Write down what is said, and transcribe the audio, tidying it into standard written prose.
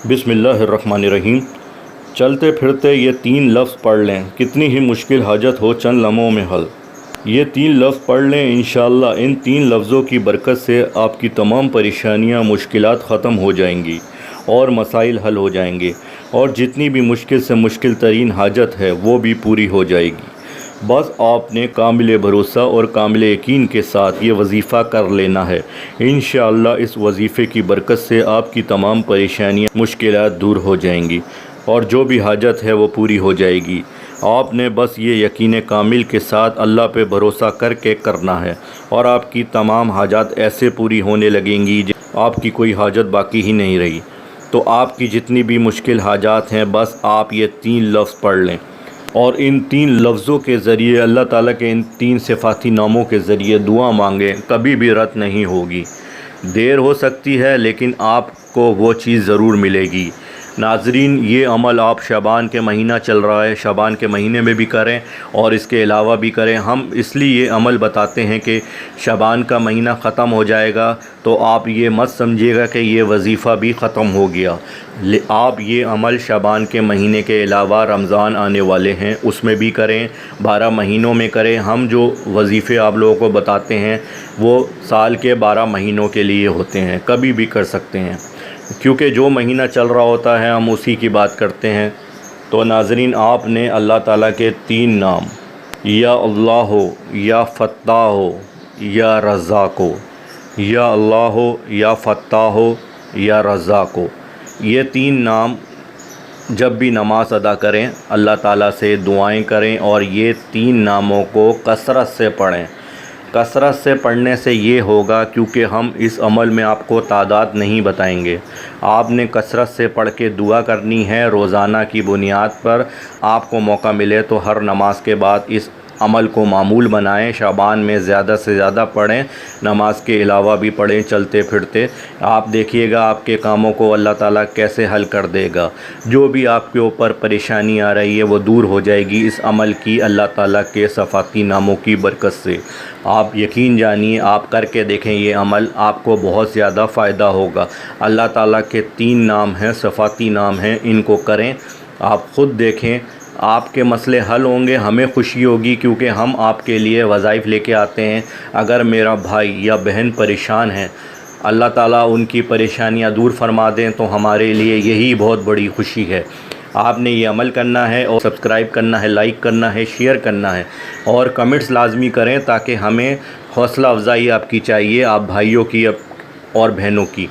बिस्मिल्लाहिर्रहमानिर्रहीम। चलते फिरते ये 3 लफ्ज़ पढ़ लें, कितनी ही मुश्किल हाजत हो चंद लम्हों में हल। ये 3 लफ्ज़ पढ़ लें, इंशाअल्लाह इन 3 लफ्ज़ों की बरकत से आपकी तमाम परेशानियां, मुश्किलात ख़त्म हो जाएंगी और मसाइल हल हो जाएंगे, और जितनी भी मुश्किल से मुश्किल तरीन हाजत है वो भी पूरी हो जाएगी। बस आपने कामिल भरोसा और कामिल यकीन के साथ ये वजीफ़ा कर लेना है। इंशाअल्लाह इस वजीफ़े की बरकत से आपकी तमाम परेशानियां, मुश्किलात दूर हो जाएंगी और जो भी हाजत है वो पूरी हो जाएगी। आपने बस ये यकीन कामिल के साथ अल्लाह पे भरोसा करके करना है और आपकी तमाम हाजत ऐसे पूरी होने लगेंगी आपकी कोई हाजत बाकी ही नहीं रही। तो आपकी जितनी भी मुश्किल हाजात हैं, बस आप ये 3 लफ्ज़ पढ़ लें और इन 3 लफ्ज़ों के ज़रिए अल्लाह ताला के इन 3 सिफ़ाती नामों के ज़रिए दुआ मांगें, कभी भी रद्द नहीं होगी। देर हो सकती है लेकिन आपको वो चीज़ ज़रूर मिलेगी। नाज़रीन, ये अमल आप शबान के महीना चल रहा है, शबान के महीने में भी करें और इसके अलावा भी करें। हम इसलिए ये अमल बताते हैं कि शबान का महीना ख़त्म हो जाएगा तो आप ये मत समझिएगा कि ये वजीफ़ा भी ख़त्म हो गया। आप ये अमल शबान के महीने के अलावा रमज़ान आने वाले हैं उसमें भी करें, 12 महीनों में करें। हम जो वजीफ़े आप लोगों को बताते हैं वो साल के 12 महीनों के लिए होते हैं, कभी भी कर सकते हैं, क्योंकि जो महीना चल रहा होता है हम उसी की बात करते हैं। तो नाज़रीन, आपने अल्लाह ताला के 3 नाम, या अल्लाह हो, या फ़त्ताह हो, या रज़्ज़ाक़ हो, या अल्लाह हो, या फ़त्ताह हो, या रज़्ज़ाक़ हो, ये 3 नाम जब भी नमाज अदा करें अल्लाह ताला से दुआएं करें और ये 3 नामों को कसरत से पढ़ें। कसरत से पढ़ने से ये होगा, क्योंकि हम इस अमल में आपको तादाद नहीं बताएंगे, आपने कसरत से पढ़ के दुआ करनी है। रोज़ाना की बुनियाद पर आपको मौका मिले तो हर नमाज के बाद इस अमल को मामूल बनाएं। शाबान में ज़्यादा से ज़्यादा पढ़ें, नमाज के अलावा भी पढ़ें चलते फिरते। आप देखिएगा आपके कामों को अल्लाह ताला कैसे हल कर देगा। जो भी आपके ऊपर परेशानी आ रही है वो दूर हो जाएगी इस अमल की अल्लाह ताला के सफ़ाती नामों की बरकत से। आप यकीन जानिए, आप करके देखें, ये अमल आपको बहुत ज़्यादा फ़ायदा होगा। अल्लाह ताला के 3 नाम हैं, सफ़ाती नाम हैं, इनको करें, आप ख़ुद देखें आपके मसले हल होंगे। हमें खुशी होगी क्योंकि हम आपके लिए वज़ाइफ लेके आते हैं। अगर मेरा भाई या बहन परेशान है, अल्लाह ताला उनकी परेशानियां दूर फरमा दें तो हमारे लिए यही बहुत बड़ी खुशी है। आपने ये अमल करना है और सब्सक्राइब करना है, लाइक करना है, शेयर करना है और कमेंट्स लाजमी करें, ताकि हमें हौसला अफजाई आपकी चाहिए, आप भाइयों की और बहनों की।